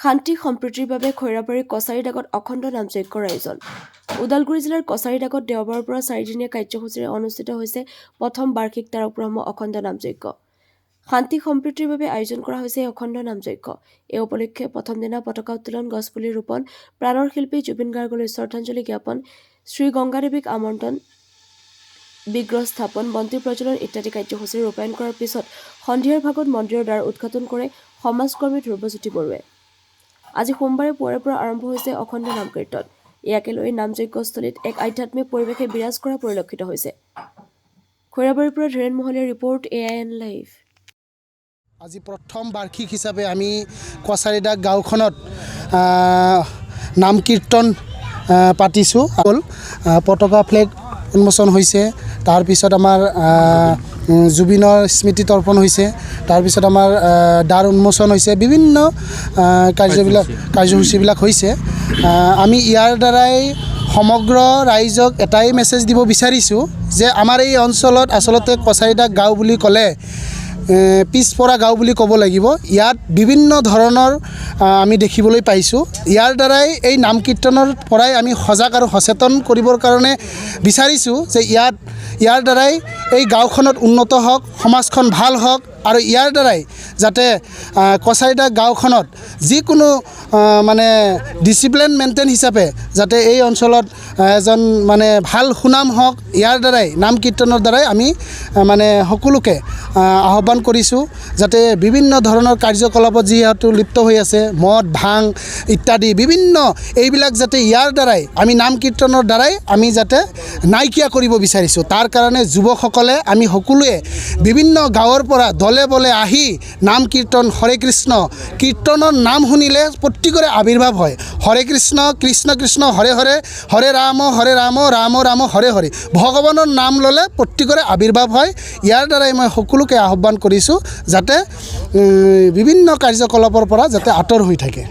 শান্তি সম্প্ৰীতিৰ বাবে খৈৰাবাৰীৰ কছাৰীডাকত অখণ্ড নামযজ্ঞৰ আয়োজন। ওদালগুৰি জিলাৰ কছাৰীডাকত দেওবাৰৰ পৰা 4 দিনীয়া কাৰ্যসূচীৰে অনুষ্ঠিত হৈছে প্ৰথম বাৰ্ষিক তাৰক ব্ৰহ্ম অখণ্ড নামযজ্ঞ। শান্তি সম্প্ৰীতিৰ বাবে আয়োজন কৰা হৈছে এই অখণ্ড নামযজ্ঞ। এই উপলক্ষে প্ৰথম দিনা পতাকা উত্তোলন, গছপুলি ৰোপণ, প্ৰাণৰ শিল্পী জুবিন গাৰ্গলৈ শ্ৰদ্ধাঞ্জলি জ্ঞাপন, শ্ৰী গংগাদেৱীক আমন্ত্ৰণ, বিগ্ৰহ স্থাপন, বন্তি প্ৰজ্বলন ইত্যাদি কাৰ্যসূচী ৰূপায়ণ কৰাৰ পিছত সন্ধিয়াৰ ভাগত মন্দিৰৰ দ্বাৰ উদ্ঘাটন কৰে সমাজকৰ্মী ধ্ৰুৱজ্যোতি বৰুৱাই। আজি সোমবাৰে পুৱাৰে পৰা আৰম্ভ হৈছে অখণ্ড নাম কীৰ্তন। ইয়াকে লৈ নামযজ্ঞস্থলীত এক আধ্যাত্মিক পৰিৱেশে বিৰাজ কৰা পৰিলক্ষিত হৈছে। খৈৰাবাৰীৰ পৰা ধীৰেন মহলীয়া ৰিপৰ্ট, AIN লাইভ। আজি প্ৰথম বাৰ্ষিক হিচাপে আমি কছাৰীডাক গাঁওখনত নাম কীৰ্তন পাতিছোঁ। পতাকা ফ্লেগ উন্মোচন হৈছে, তাৰপিছত আমাৰ জুবিনৰ স্মৃতি তৰ্পণ হৈছে, তাৰপিছত আমাৰ দ্বাৰ উন্মোচন হৈছে, বিভিন্ন কাৰ্যসূচীবিলাক হৈছে। আমি ইয়াৰ দ্বাৰাই সমগ্ৰ ৰাইজক এটাই মেছেজ দিব বিচাৰিছোঁ যে আমাৰ এই অঞ্চলত আচলতে কছাৰীডাক গাঁও বুলি ক'লে পিছপৰা গাঁও বুলি ক'ব লাগিব। ইয়াত বিভিন্ন ধৰণৰ আমি দেখিবলৈ পাইছোঁ। ইয়াৰ দ্বাৰাই এই নাম কীৰ্তনৰ পৰাই আমি সজাগ আৰু সচেতন কৰিবৰ কাৰণে বিচাৰিছোঁ যে ইয়াৰ দ্বাৰাই এই গাঁওখনত উন্নত হওক, সমাজখন ভাল হওক, আৰু ইয়াৰ দ্বাৰাই যাতে কছাৰীডাক গাঁওখনত যিকোনো মানে ডিচিপ্লিন মেইনটেইন হিচাপে যাতে এই অঞ্চলত এজন মানে ভাল সুনাম হওক, ইয়াৰ দ্বাৰাই নাম কীৰ্তনৰ দ্বাৰাই আমি মানে সকলোকে আহ্বান কৰিছোঁ যাতে বিভিন্ন ধৰণৰ কাৰ্যকলাপত যিহেতু লিপ্ত হৈ আছে, মদ ভাং ইত্যাদি বিভিন্ন এইবিলাক যাতে ইয়াৰ দ্বাৰাই আমি নাম কীৰ্তনৰ দ্বাৰাই আমি যাতে নাইকিয়া কৰিব বিচাৰিছোঁ। তাৰ কাৰণে যুৱকসকলে আমি সকলোৱে বিভিন্ন গাঁৱৰ পৰা দলে বলে আহি নাম কীৰ্তন, হৰে কৃষ্ণ কীৰ্তনৰ নাম শুনিলে প্ৰত্যেকৰে আৱিৰ্ভাৱ হয়। হৰে কৃষ্ণ কৃষ্ণ কৃষ্ণ হৰে হৰে, হৰে ৰাম ৰাম ৰাম হৰে হৰে, ভগৱানৰ নাম ল'লে প্ৰত্যেকৰে আৱিৰ্ভাৱ হয়। ইয়াৰ দ্বাৰাই মই সকলোকে আহ্বান কৰিছোঁ যাতে বিভিন্ন কাৰ্যকলাপৰ পৰা যাতে আঁতৰ হৈ থাকে।